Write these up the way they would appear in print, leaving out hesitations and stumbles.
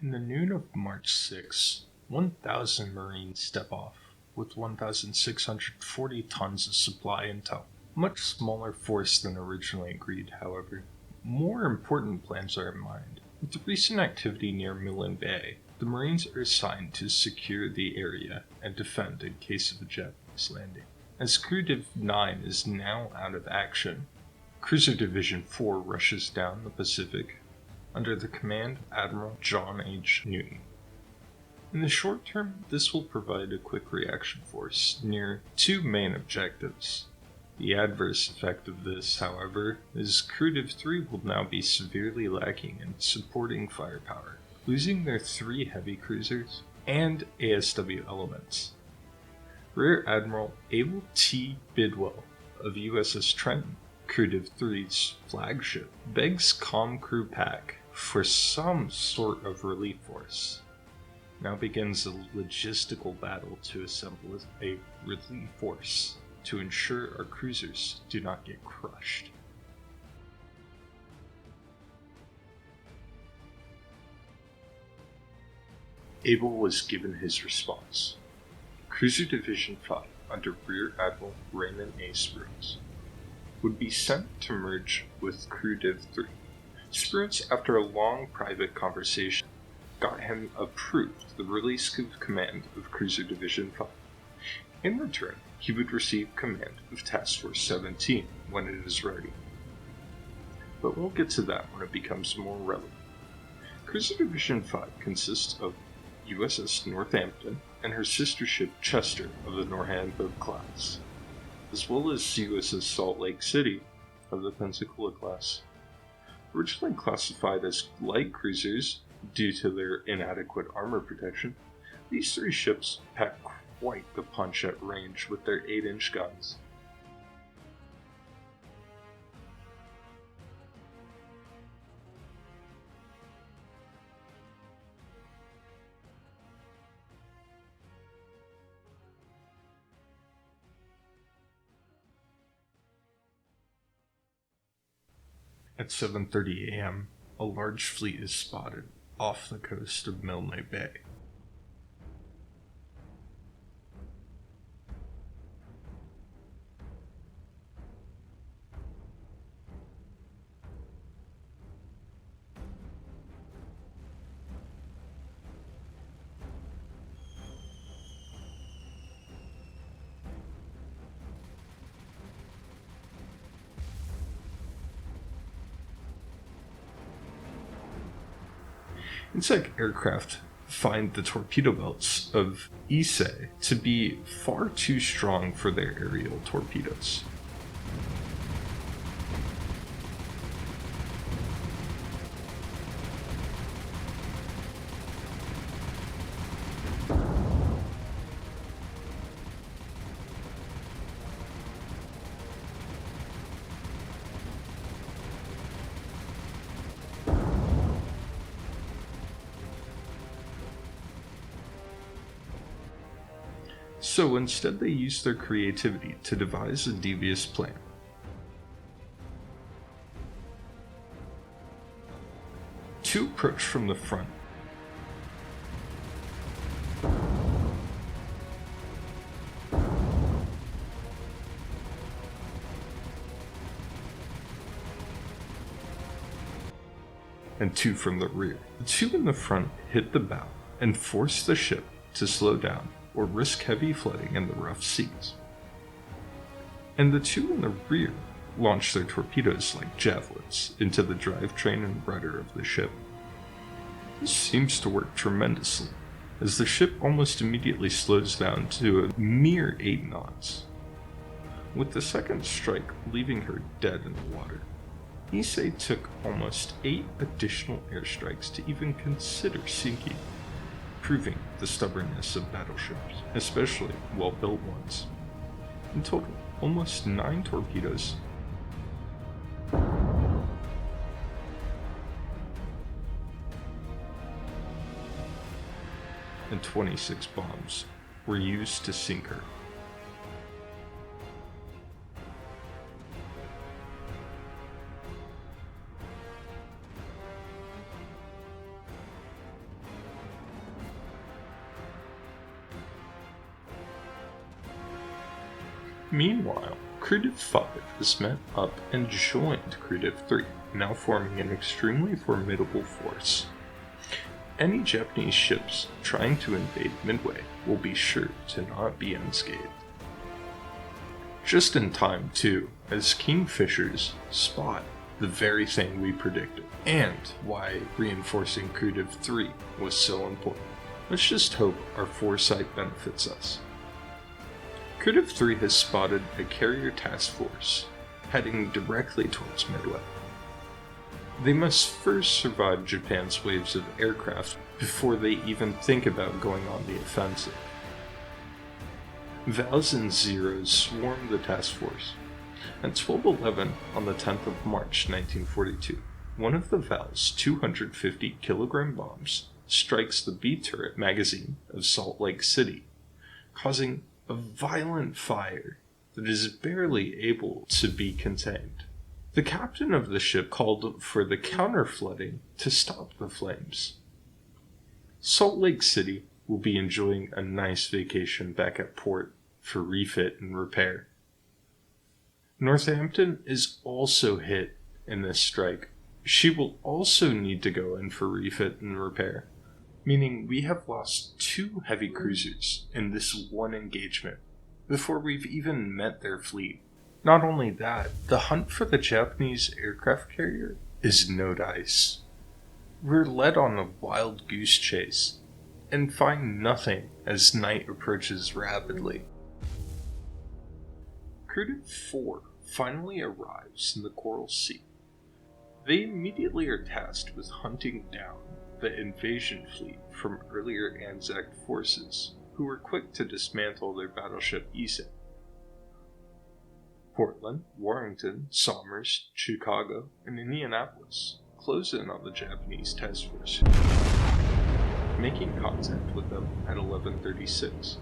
In the noon of March 6, 1,000 Marines step off, with 1,640 tons of supply and tow. Much smaller force than originally agreed, however. More important plans are in mind. With the recent activity near Millen Bay, the Marines are assigned to secure the area and defend in case of a Japanese landing. As CruDiv 9 is now out of action, Cruiser Division 4 rushes down the Pacific under the command of Admiral John H. Newton. In the short term, this will provide a quick reaction force near two main objectives. The adverse effect of this, however, is CruDiv 3 will now be severely lacking in supporting firepower, losing their 3 heavy cruisers and ASW elements. Rear Admiral Abel T. Bidwell of USS Trenton, CruDiv 3's flagship, begs Com Crew Pack for some sort of relief force. Now begins a logistical battle to assemble a relief force to ensure our cruisers do not get crushed. Abel was given his response. Cruiser Division 5, under Rear Admiral Raymond A. Spruance, would be sent to merge with CruDiv 3. Spruance, after a long private conversation, got him approved the release of command of Cruiser Division 5. In return, he would receive command of Task Force 17 when it is ready. But we'll get to that when it becomes more relevant. Cruiser Division 5 consists of USS Northampton and her sister ship Chester of the Northampton class, as well as USS Salt Lake City of the Pensacola class. Originally classified as light cruisers due to their inadequate armor protection, these 3 ships pack quite the punch at range with their 8-inch guns. At 7:30 a.m., a large fleet is spotted off the coast of Milne Bay. Insect aircraft find the torpedo belts of Issei to be far too strong for their aerial torpedoes. So instead they used their creativity to devise a devious plan. Two approach from the front. And 2 from the rear. The 2 in the front hit the bow and forced the ship to slow down or risk heavy flooding in the rough seas. And the 2 in the rear launched their torpedoes like javelins into the drivetrain and rudder of the ship. This seems to work tremendously, as the ship almost immediately slows down to a mere 8 knots, with the second strike leaving her dead in the water. Issei took almost 8 additional airstrikes to even consider sinking, proving the stubbornness of battleships, especially well-built ones. In total, almost 9 torpedoes and 26 bombs were used to sink her. Meanwhile, CruDiv 5 has met up and joined CruDiv 3, now forming an extremely formidable force. Any Japanese ships trying to invade Midway will be sure to not be unscathed. Just in time, too, as Kingfishers spot the very thing we predicted, and why reinforcing CruDiv 3 was so important. Let's just hope our foresight benefits us. CruDiv 3 has spotted a carrier task force heading directly towards Midway. They must first survive Japan's waves of aircraft before they even think about going on the offensive. Vals and Zeros swarm the task force. At 12:11 on the 10th of March 1942, one of the Val's 250-kilogram bombs strikes the B-turret magazine of Salt Lake City, causing a violent fire that is barely able to be contained. The captain of the ship called for the counter-flooding to stop the flames. Salt Lake City will be enjoying a nice vacation back at port for refit and repair. Northampton is also hit in this strike. She will also need to go in for refit and repair, meaning we have lost 2 heavy cruisers in this one engagement before we've even met their fleet. Not only that, the hunt for the Japanese aircraft carrier is no dice. We're led on a wild goose chase and find nothing as night approaches rapidly. CruDiv 4 finally arrives in the Coral Sea. They immediately are tasked with hunting down the invasion fleet from earlier Anzac forces, who were quick to dismantle their battleship Ise. Portland, Warrington, Somers, Chicago, and Indianapolis close in on the Japanese task force, making contact with them at 11:36.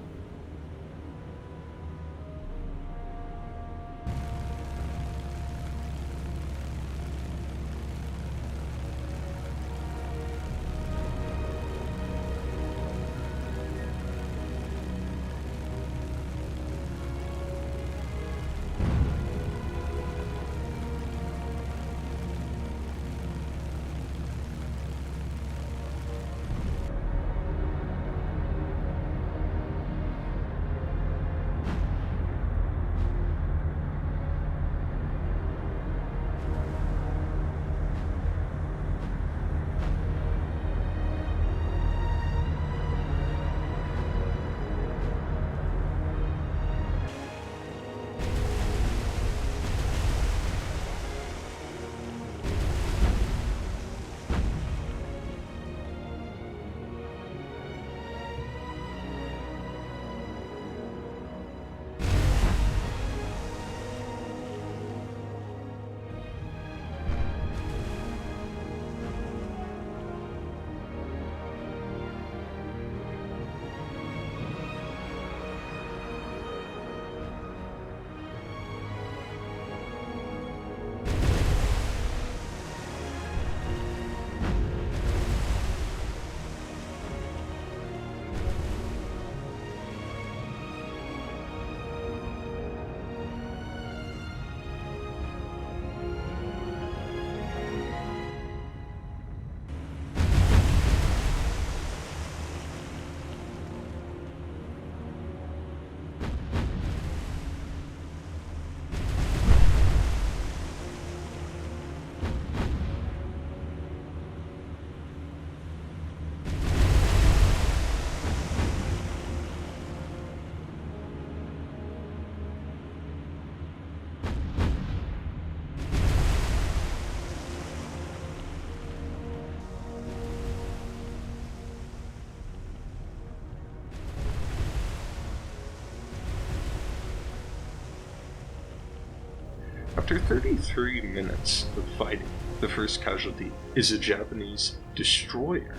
After 33 minutes of fighting, the first casualty is a Japanese destroyer.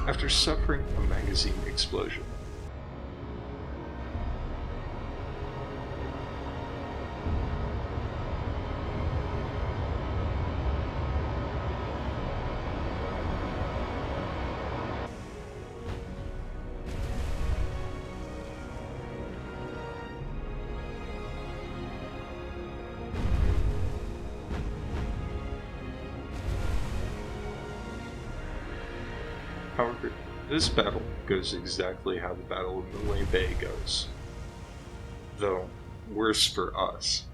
After suffering a magazine explosion. This battle goes exactly how the Battle of Malay Bay goes, though worse for us.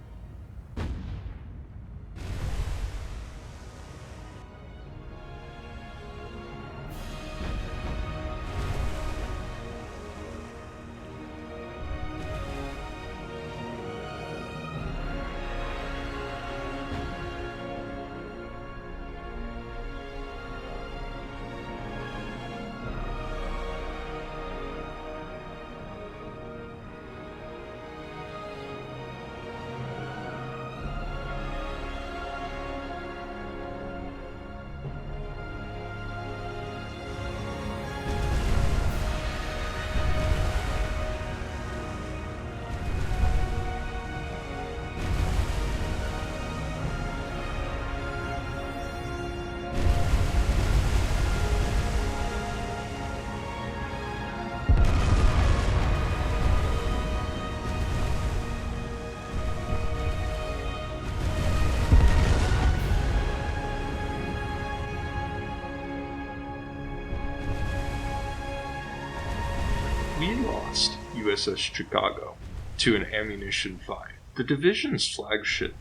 We lost USS Chicago to an ammunition fight. The division's flagship,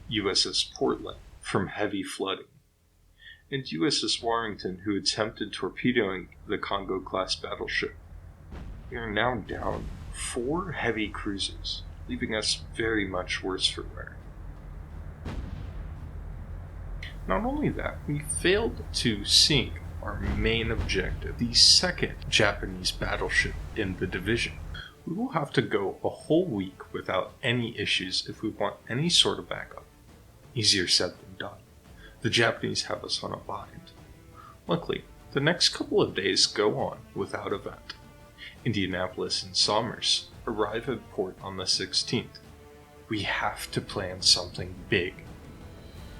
USS Portland, from heavy flooding, and USS Warrington, who attempted torpedoing the Congo-class battleship. We are now down 4 heavy cruisers, leaving us very much worse for wear. Not only that, we failed to sink our main objective, the second Japanese battleship in the division. We will have to go a whole week without any issues if we want any sort of backup. Easier said than done. The Japanese have us on a bind. Luckily, the next couple of days go on without event. Indianapolis and Somers arrive at port on the 16th. We have to plan something big.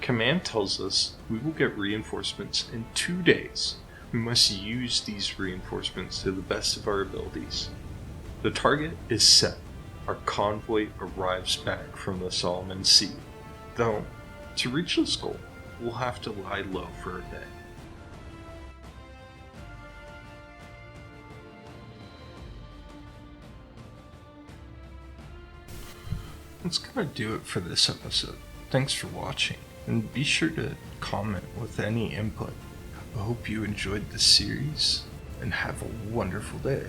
Command tells us we will get reinforcements in 2 days. We must use these reinforcements to the best of our abilities. The target is set. Our convoy arrives back from the Solomon Sea. Though, to reach this goal, we'll have to lie low for a day. That's gonna do it for this episode. Thanks for watching, and be sure to comment with any input. I hope you enjoyed the series, and have a wonderful day.